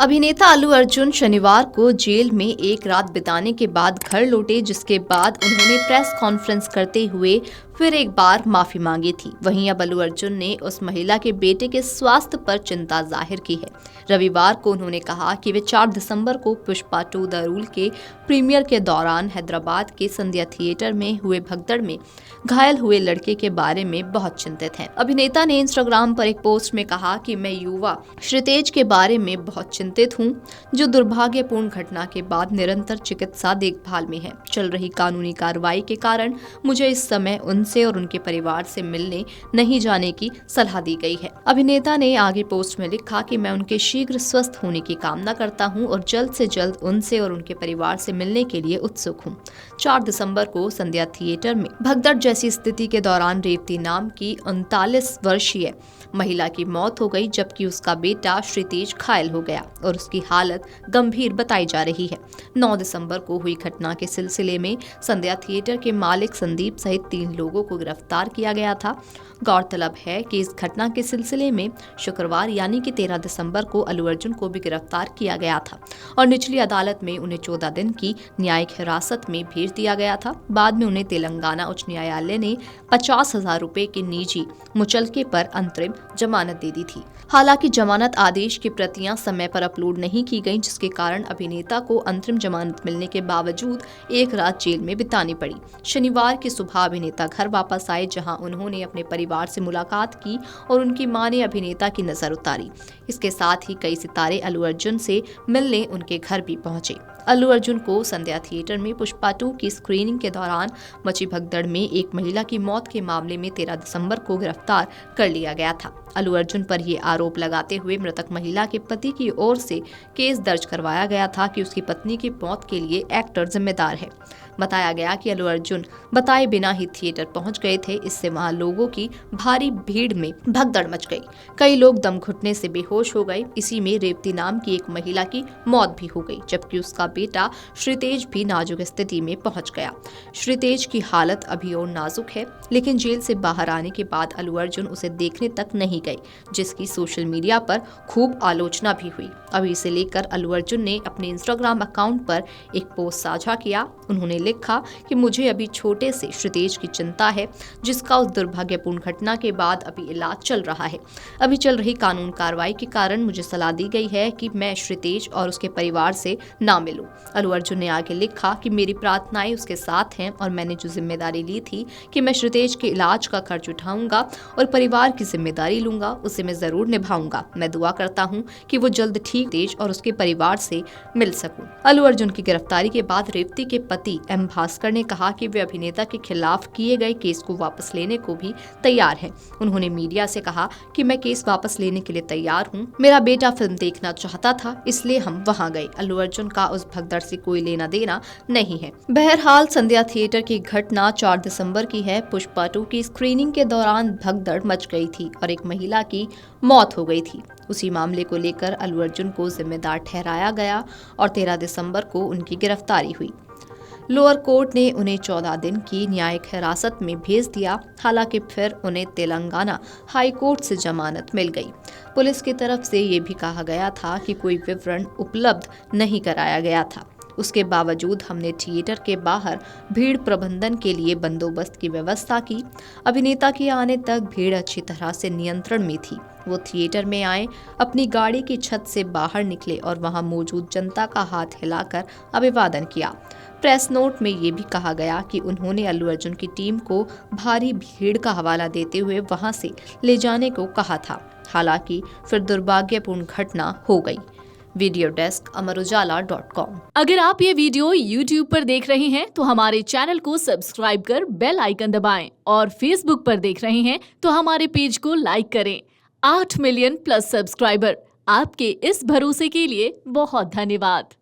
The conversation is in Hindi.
अभिनेता अल्लू अर्जुन शनिवार को जेल में एक रात बिताने के बाद घर लौटे, जिसके बाद उन्होंने प्रेस कॉन्फ्रेंस करते हुए फिर एक बार माफी मांगी थी। वहीं अब अल्लू अर्जुन ने उस महिला के बेटे के स्वास्थ्य पर चिंता जाहिर की है। रविवार को उन्होंने कहा कि वे 4 दिसंबर को पुष्पा 2 द रूल के प्रीमियर के दौरान हैदराबाद के संध्या थिएटर में हुए भगदड़ में घायल हुए लड़के के बारे में बहुत चिंतित हैं। अभिनेता ने इंस्टाग्राम पर एक पोस्ट में कहा कि मैं युवा श्रीतेज के बारे में बहुत चिंतित हूं, जो दुर्भाग्यपूर्ण घटना के बाद निरंतर चिकित्सा देखभाल में है। चल रही कानूनी कार्रवाई के कारण मुझे इस समय उनसे और उनके परिवार से मिलने नहीं जाने की सलाह दी गई है। अभिनेता ने आगे पोस्ट में लिखा कि मैं उनके शीघ्र स्वस्थ होने की कामना करता हूं और जल्द से जल्द उनसे और उनके परिवार से मिलने के लिए उत्सुक हूं। 4 दिसंबर को संध्या थिएटर में भगदड़ जैसी स्थिति के दौरान रेवती नाम की 39 वर्षीय महिला की मौत हो गई, जबकि उसका बेटा श्रीतेज घायल हो गया और उसकी हालत गंभीर बताई जा रही है। 9 दिसंबर को हुई घटना के सिलसिले में संध्या थिएटर के मालिक संदीप सहित 3 लोगों को गिरफ्तार किया गया था। गौरतलब है कि इस घटना के सिलसिले में शुक्रवार यानी कि 13 दिसंबर को अल्लू अर्जुन को भी गिरफ्तार किया गया था और निचली अदालत में उन्हें 14 दिन की न्यायिक हिरासत में भेज दिया गया था। बाद में उन्हें तेलंगाना उच्च न्यायालय ने 50,000 रुपए के निजी मुचलके पर अंतरिम जमानत दे दी थी। हालांकि जमानत आदेश की प्रतियां समय पर अपलोड नहीं की गईं, जिसके कारण अभिनेता को अंतरिम जमानत मिलने के बावजूद एक रात जेल में बितानी पड़ी। शनिवार की सुबह अभिनेता घर वापस आए, जहां उन्होंने अपने परिवार से मुलाकात की और उनकी मां ने अभिनेता की नजर उतारी। इसके साथ ही कई सितारे अल्लू अर्जुन से मिलने उनके घर भी पहुंचे। अल्लू अर्जुन को संध्या थिएटर में पुष्पा 2 की स्क्रीनिंग के दौरान मची भगदड़ में एक महिला की मौत के मामले में 13 दिसंबर को गिरफ्तार कर लिया गया था। अल्लू अर्जुन पर यह आरोप लगाते हुए मृतक महिला के पति की ओर से केस दर्ज करवाया गया था कि उसकी पत्नी की मौत के लिए एक्टर जिम्मेदार है। बताया गया कि अल्लू अर्जुन बताए बिना ही थिएटर पहुंच गए थे। इससे वहां लोगों की भारी भीड़ में भगदड़ मच गई। कई लोग दम घुटने से बेहोश हो गए। इसी में रेवती नाम की एक महिला की मौत भी हो गई, जबकि उसका बेटा श्रीतेज भी नाजुक स्थिति में पहुंच गया। श्रीतेज की हालत अभी और नाजुक है, लेकिन जेल से बाहर आने के बाद अल्लू अर्जुन उसे देखने तक नहीं गए, जिसकी सोशल मीडिया पर खूब आलोचना भी हुई। अभी इसे लेकर अल्लू अर्जुन ने अपने इंस्टाग्राम अकाउंट पर एक पोस्ट साझा किया। उन्होंने लिखा कि मुझे अभी छोटे से श्रीतेज की चिंता है, जिसका उस दुर्भाग्यपूर्ण घटना के बाद अभी इलाज चल रहा है। अभी चल रही कानून कार्रवाई के कारण मुझे सलाह दी गई है कि मैं श्रीतेज और उसके परिवार से ना मिलूं। अल्लू अर्जुन ने आगे लिखा कि मेरी प्रार्थनाएं उसके साथ हैं और मैंने जो जिम्मेदारी ली थी कि मैं श्रीतेज के इलाज का खर्च उठाऊंगा और परिवार की जिम्मेदारी लूंगा, उसे मैं जरूर निभाऊंगा। मैं दुआ करता हूं कि वो जल्द ठीक तेज और उसके परिवार से मिल सकूं। अल्लू अर्जुन की गिरफ्तारी के बाद रेवती के पति एम भास्कर ने कहा कि वे अभिनेता के खिलाफ किए गए केस को वापस लेने को भी तैयार हैं। उन्होंने मीडिया से कहा कि मैं केस वापस लेने के लिए तैयार हूं। मेरा बेटा फिल्म देखना चाहता था, इसलिए हम वहां गए। अल्लू अर्जुन का उस भगदड़ से कोई लेना देना नहीं है। बहरहाल संध्या थिएटर की घटना 4 दिसंबर की है। पुष्पा 2 की स्क्रीनिंग के दौरान भगदड़ मच गई थी और एक महिला की मौत हो गई थी। उसी मामले को लेकर अल्लू अर्जुन को जिम्मेदार ठहराया गया और 13 दिसंबर को उनकी गिरफ्तारी हुई। लोअर कोर्ट ने उन्हें 14 दिन की न्यायिक हिरासत में भेज दिया। हालांकि फिर उन्हें तेलंगाना हाई कोर्ट से जमानत मिल गई। पुलिस की तरफ से ये भी कहा गया था कि कोई विवरण उपलब्ध नहीं कराया गया था। उसके बावजूद हमने थिएटर के बाहर भीड़ प्रबंधन के लिए बंदोबस्त की व्यवस्था की। अभिनेता के आने तक भीड़ अच्छी तरह से नियंत्रण में थी। वो थिएटर में आए, अपनी गाड़ी की छत से बाहर निकले और वहां मौजूद जनता का हाथ हिलाकर अभिवादन किया। प्रेस नोट में ये भी कहा गया कि उन्होंने अल्लू अर्जुन की टीम को भारी भीड़ का हवाला देते हुए वहां से ले जाने को कहा था। हालांकि फिर दुर्भाग्यपूर्ण घटना हो गई। वीडियो डेस्क अमरउजाला.com। अगर आप ये वीडियो YouTube पर देख रहे हैं तो हमारे चैनल को सब्सक्राइब कर बेल आइकन दबाएं और Facebook पर देख रहे हैं तो हमारे पेज को लाइक करें। 8 मिलियन प्लस सब्सक्राइबर, आपके इस भरोसे के लिए बहुत धन्यवाद।